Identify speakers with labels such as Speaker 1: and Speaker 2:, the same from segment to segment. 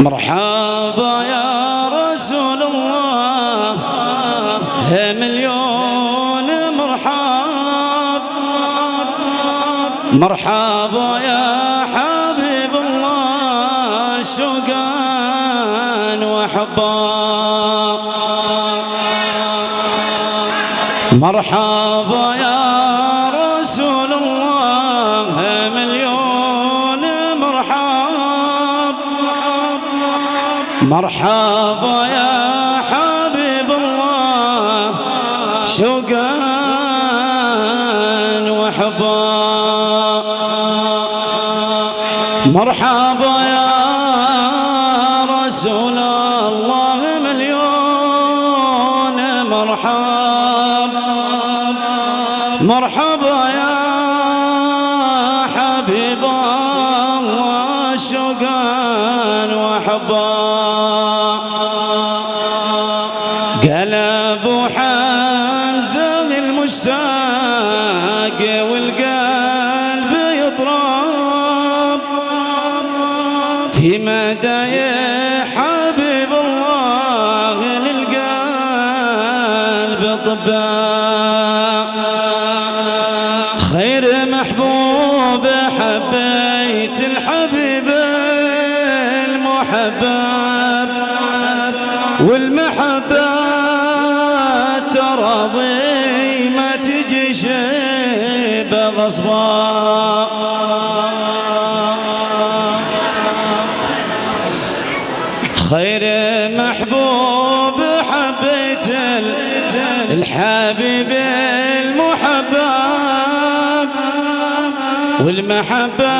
Speaker 1: مرحبا يا رسول الله، مليون مرحب. مرحبا يا حبيب الله، شوقا وحبا. مرحبا يا رسول الله، مليون مرحب. مرحبا يا حبيب الله، شوقا وحبا. مرحبا يا رسول الله، مليون مرحب. مرحبا يا حبيب الله، شوقا وحبا. قلب حمزة المشتاق والقلب يضرب في مدى حبيب الله، للقلب طباء. خير محبوب حبيت الحبيب المحبب، والمحبة تراضي ما تجي شيء بغصبا. خير محبوب حبيت الحبيب المحبب، والمحبة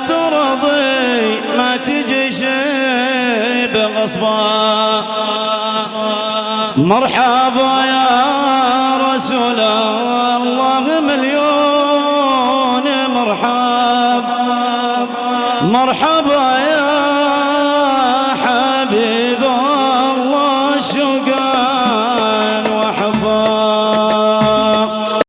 Speaker 1: ترضي ما تجي شيء بغصبا. مرحبا يا رسول الله، مليون مرحب. مرحبا يا